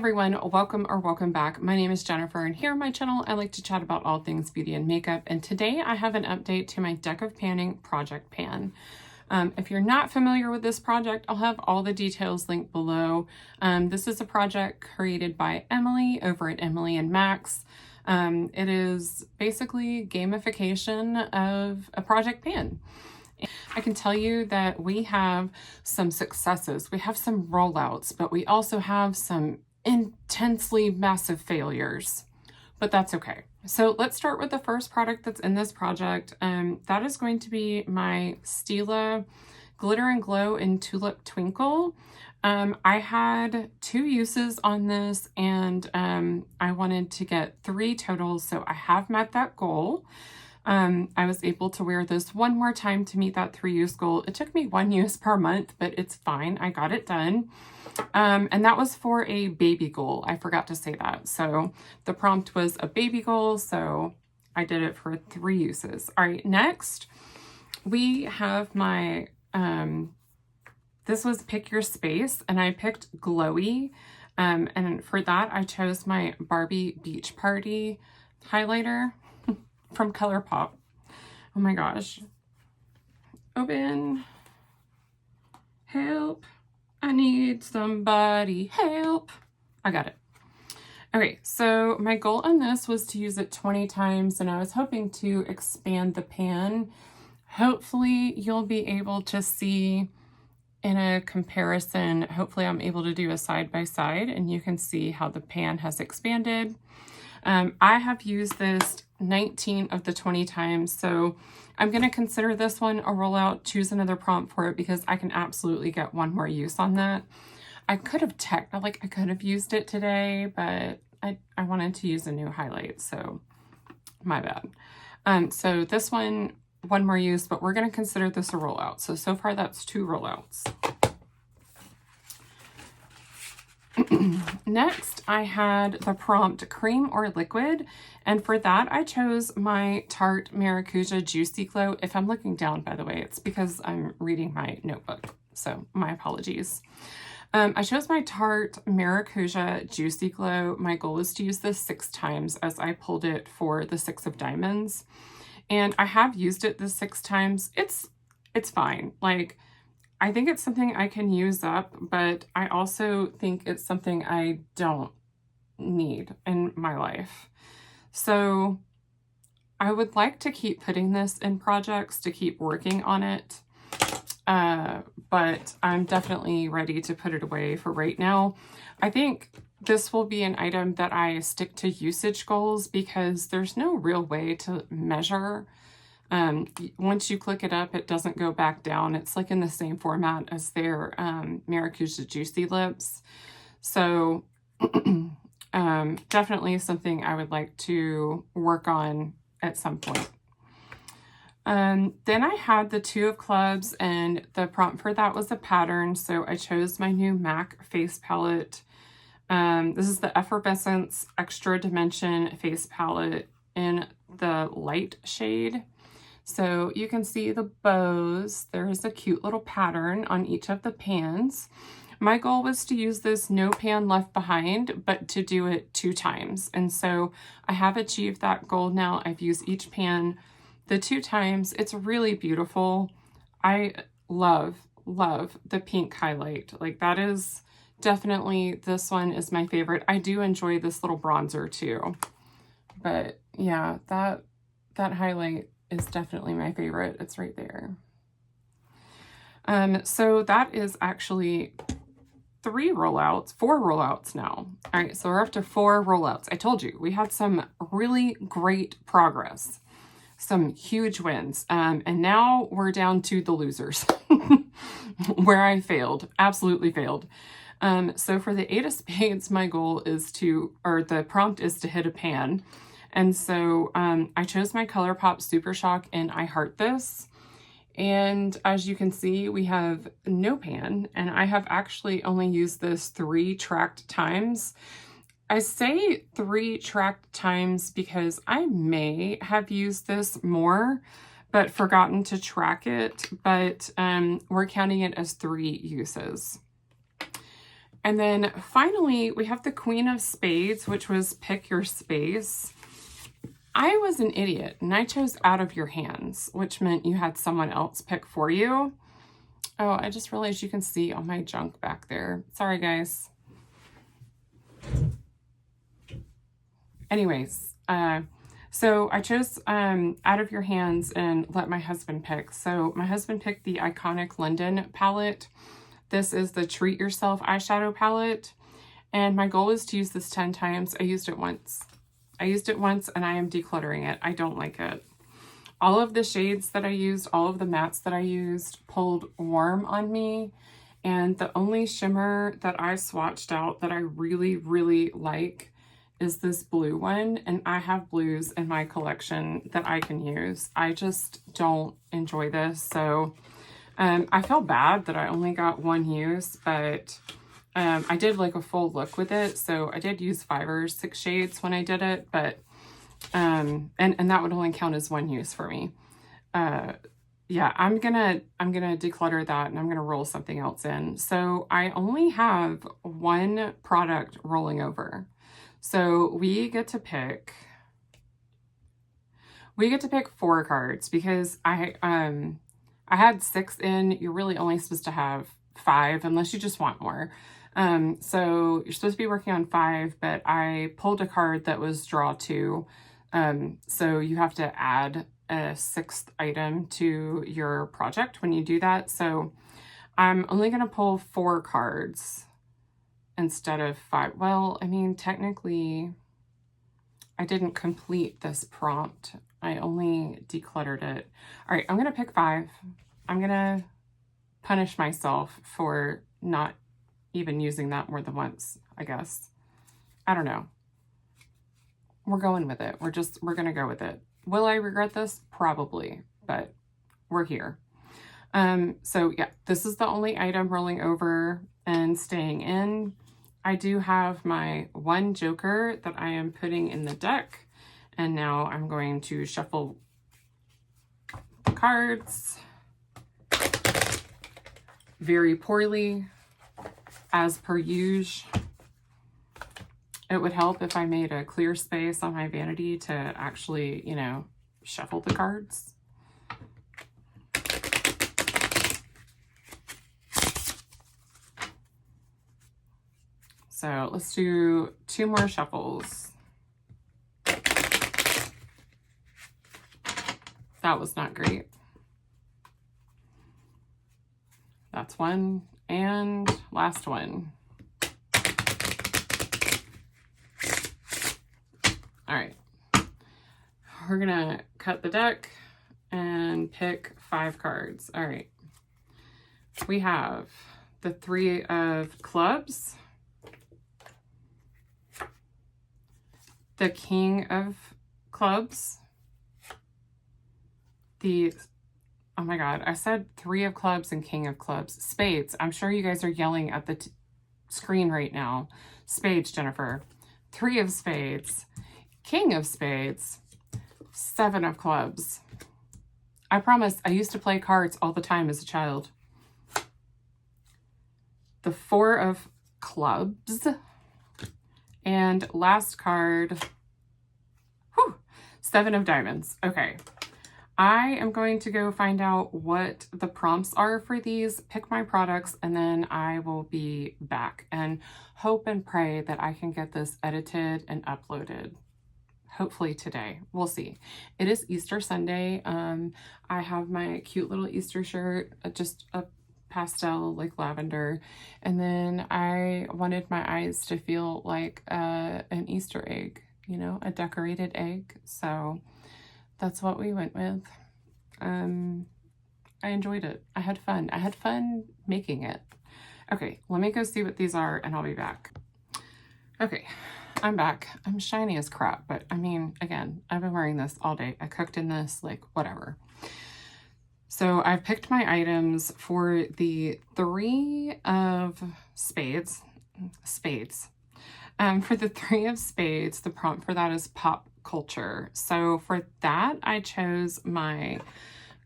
everyone, welcome back. My name is Jennifer, and here on my channel I like to chat about all things beauty and makeup, and today I have an update to my Deck of Panning project pan. If you're not familiar with this project, I'll have all the details linked below. This is a project created by Emily over at Emily and Max. It is basically gamification of a project pan. I can tell you that we have some successes, we have some rollouts, but we also have some intensely massive failures, but that's okay. So let's start with the first product that's in this project. That is going to be my Stila Glitter and Glow in Tulip Twinkle. I had 2 uses on this, and I wanted to get 3 totals, so I have met that goal. I was able to wear this one more time to meet that 3 use goal. It took me 1 use per month, but it's fine. I got it done. And that was for a baby goal. I forgot to say that. So the prompt was a baby goal, so I did it for 3 uses. All right, next we have my, this was Pick Your Space, and I picked Glowy. And for that, I chose my Barbie Beach Party highlighter from ColourPop. Oh my gosh. Open. Help. I need somebody. Help. I got it. Okay, so my goal on this was to use it 20 times, and I was hoping to expand the pan. Hopefully you'll be able to see in a comparison. Hopefully I'm able to do a side by side and you can see how the pan has expanded. I have used this 19 of the 20 times, so I'm going to consider this one a rollout, choose another prompt for it, because I can absolutely get 1 more use on that. I could have used it today, but I wanted to use a new highlight, so my bad. So this one, 1 more use, but we're going to consider this a rollout. So far that's 2 rollouts. Next, I had the prompt cream or liquid, and for that I chose my Tarte Maracuja Juicy Glow. If I'm looking down, by the way, it's because I'm reading my notebook, so my apologies. I chose my Tarte Maracuja Juicy Glow. My goal is to use this 6 times, as I pulled it for the 6 of diamonds, and I have used it the 6 times. It's fine. Like, I think it's something I can use up, but I also think it's something I don't need in my life. So I would like to keep putting this in projects, to keep working on it, but I'm definitely ready to put it away for right now. I think this will be an item that I stick to usage goals, because there's no real way to measure. Once you click it up, it doesn't go back down. It's like in the same format as their Maracuja Juicy Lips. So definitely something I would like to work on at some point. Then I had the 2 of Clubs, and the prompt for that was a pattern. So I chose my new MAC face palette. This is the Effervescence Extra Dimension face palette in the light shade. So you can see the bows. There's a cute little pattern on each of the pans. My goal was to use this no pan left behind, but to do it 2 times. And so I have achieved that goal now. I've used each pan the 2 times. It's really beautiful. I love the pink highlight. Like, that is definitely, this one is my favorite. I do enjoy this little bronzer too. But yeah, that highlight is definitely my favorite. It's right there. So that is actually 4 rollouts now. All right, so we're up to 4 rollouts. I told you we had some really great progress, some huge wins, and now we're down to the losers where I failed, absolutely failed. So for the 8 of Spades, my goal is the prompt is to hit a pan. And so I chose my ColourPop Super Shock in I Heart This. And as you can see, we have no pan, and I have actually only used this 3 tracked times. I say 3 tracked times because I may have used this more, but forgotten to track it, but we're counting it as 3 uses. And then finally, we have the Queen of Spades, which was pick your space. I was an idiot and I chose out of your hands, which meant you had someone else pick for you. Oh, I just realized you can see all my junk back there. Sorry, guys. Anyways, so I chose out of your hands and let my husband pick. So my husband picked the Iconic London palette. This is the Treat Yourself eyeshadow palette. And my goal is to use this 10 times. I used it once. And I am decluttering it. I don't like it. All of the shades that I used, all of the mattes that I used pulled warm on me. And the only shimmer that I swatched out that I really, really like is this blue one. And I have blues in my collection that I can use. I just don't enjoy this. So I felt bad that I only got one use, but I did like a full look with it. So I did use 5 or 6 shades when I did it, but and that would only count as one use for me. Yeah, I'm gonna declutter that and I'm gonna roll something else in. So I only have one product rolling over. So we get to pick 4 cards because I had 6 in. You're really only supposed to have 5 unless you just want more. So you're supposed to be working on 5, but I pulled a card that was draw 2. So you have to add a 6th item to your project when you do that. So I'm only going to pull 4 cards instead of 5. Well, I mean, technically I didn't complete this prompt. I only decluttered it. All right, I'm going to pick 5. I'm going to punish myself for not even using that more than once, I guess. I don't know. We're going with it. We're going to go with it. Will I regret this? Probably, but we're here. So yeah, this is the only item rolling over and staying in. I do have my one joker that I am putting in the deck. And now I'm going to shuffle the cards very poorly, as per usual. It would help if I made a clear space on my vanity to actually, you know, shuffle the cards. So let's do 2 more shuffles. That was not great. That's one. And last one. All right. We're going to cut the deck and pick 5 cards. All right. We have the 3 of clubs, the King of clubs, oh my God, I said 3 of clubs and King of clubs. Spades. I'm sure you guys are yelling at the screen right now. Spades, Jennifer. 3 of spades, King of spades, 7 of clubs. I promise I used to play cards all the time as a child. The 4 of clubs. And last card, 7 of diamonds. Okay. I am going to go find out what the prompts are for these, pick my products, and then I will be back and hope and pray that I can get this edited and uploaded. Hopefully today. We'll see. It is Easter Sunday. I have my cute little Easter shirt, just a pastel like lavender, and then I wanted my eyes to feel like an Easter egg, you know, a decorated egg. So that's what we went with. I enjoyed it. I had fun. I had fun making it. Okay, let me go see what these are and I'll be back. Okay, I'm back. I'm shiny as crap, but I mean, again, I've been wearing this all day. I cooked in this, like, whatever. So I've picked my items for the 3 of spades. For the 3 of spades, the prompt for that is pop culture. So for that, I chose my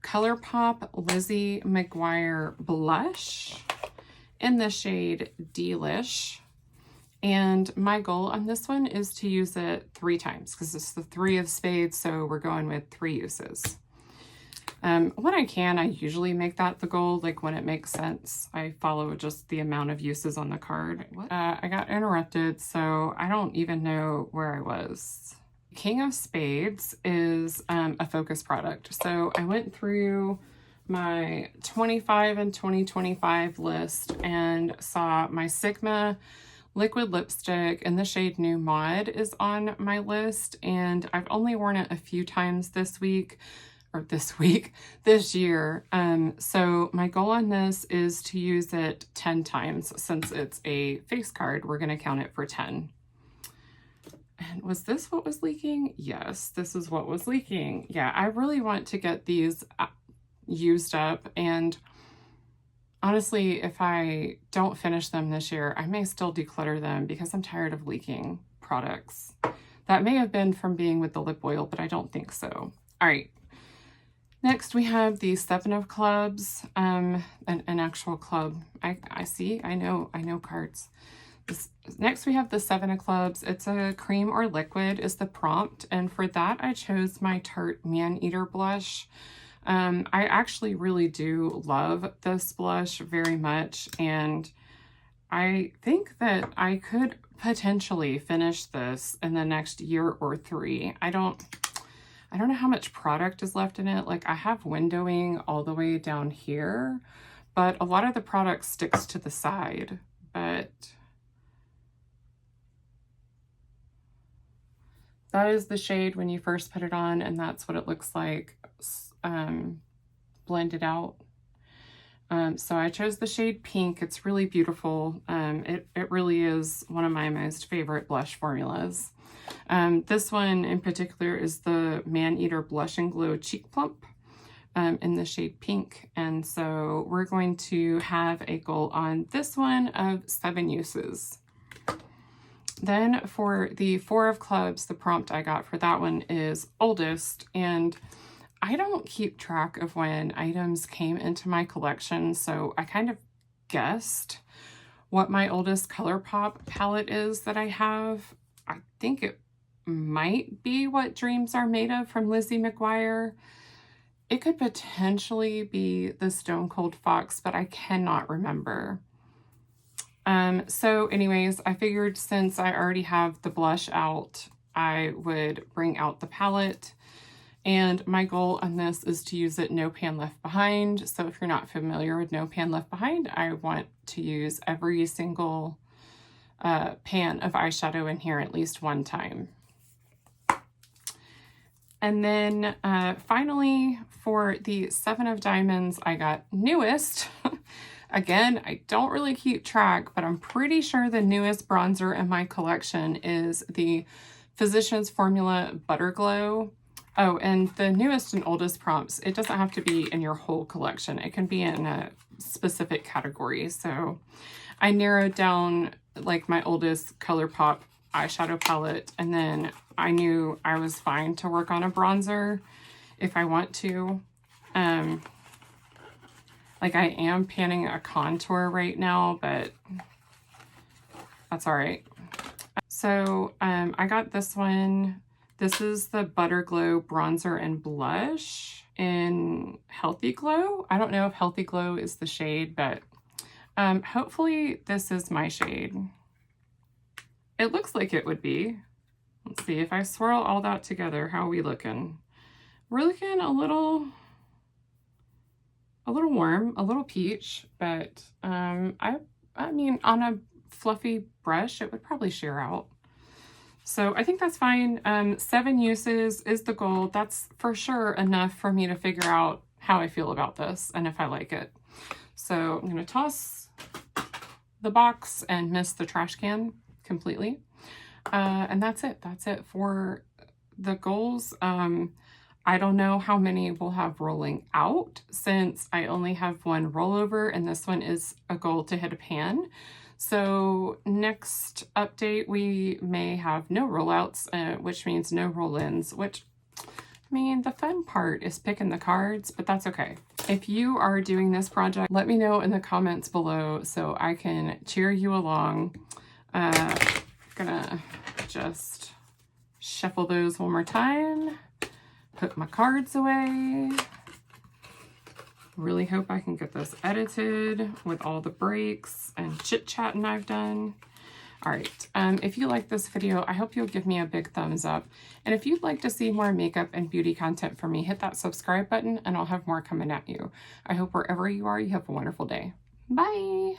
ColourPop Lizzie McGuire blush in the shade Delish. And my goal on this one is to use it 3 times because it's the 3 of spades, so we're going with 3 uses. When I can, I usually make that the goal, like when it makes sense. I follow just the amount of uses on the card. I got interrupted, so I don't even know where I was. King of Spades is a focus product. So I went through my 25 and 2025 list and saw my Sigma liquid lipstick in the shade New Mod is on my list, and I've only worn it a few times this year. So my goal on this is to use it 10 times. Since it's a face card, we're going to count it for 10. And was this what was leaking? Yes, this is what was leaking. Yeah, I really want to get these used up, and honestly, if I don't finish them this year, I may still declutter them because I'm tired of leaking products. That may have been from being with the lip oil, but I don't think so. All right. Next, we have the 7 of Clubs, an actual club. I know cards. Next, we have the 7 of Clubs. It's a cream or liquid is the prompt. And for that, I chose my Tarte Man-Eater blush. I actually really do love this blush very much. And I think that I could potentially finish this in the next year or 3. I don't know how much product is left in it. Like, I have windowing all the way down here, but a lot of the product sticks to the side. But that is the shade when you first put it on, and that's what it looks like blended out. So I chose the shade Pink. It's really beautiful. It really is one of my most favorite blush formulas. This one in particular is the Man-Eater Blush and Glow Cheek Plump in the shade Pink. And so we're going to have a goal on this one of 7 uses. Then for the 4 of Clubs, the prompt I got for that one is oldest. And I don't keep track of when items came into my collection, so I kind of guessed what my oldest ColourPop palette is that I have. I think it might be What Dreams Are Made Of from Lizzie McGuire. It could potentially be the Stone Cold Fox, but I cannot remember. So anyways, I figured since I already have the blush out, I would bring out the palette. And my goal on this is to use it no pan left behind. So if you're not familiar with no pan left behind, I want to use every single pan of eyeshadow in here at least 1 time. And then finally, for the 7 of Diamonds, I got newest. Again, I don't really keep track, but I'm pretty sure the newest bronzer in my collection is the Physicians Formula Butter Glow. Oh, and the newest and oldest prompts, it doesn't have to be in your whole collection. It can be in a specific category. So I narrowed down like my oldest ColourPop eyeshadow palette, and then I knew I was fine to work on a bronzer if I want to. Like, I am panning a contour right now, but that's all right. So I got this one. This is the Butter Glow Bronzer and Blush in Healthy Glow. I don't know if Healthy Glow is the shade, but hopefully this is my shade. It looks like it would be. Let's see, if I swirl all that together, how are we looking? We're looking a little warm, a little peach, but I mean, on a fluffy brush, it would probably sheer out. So I think that's fine. 7 uses is the goal. That's for sure enough for me to figure out how I feel about this and if I like it. So I'm going to toss the box and miss the trash can completely. And that's it. That's it for the goals. I don't know how many we'll have rolling out since I only have 1 rollover, and this one is a goal to hit a pan. So next update, we may have no rollouts, which means no roll-ins, which I mean, the fun part is picking the cards, but that's okay. If you are doing this project, let me know in the comments below so I can cheer you along. Gonna just shuffle those one more time, put my cards away. Really hope I can get this edited with all the breaks and chit-chatting I've done. All right, if you like this video, I hope you'll give me a big thumbs up. And if you'd like to see more makeup and beauty content from me, hit that subscribe button and I'll have more coming at you. I hope wherever you are, you have a wonderful day. Bye.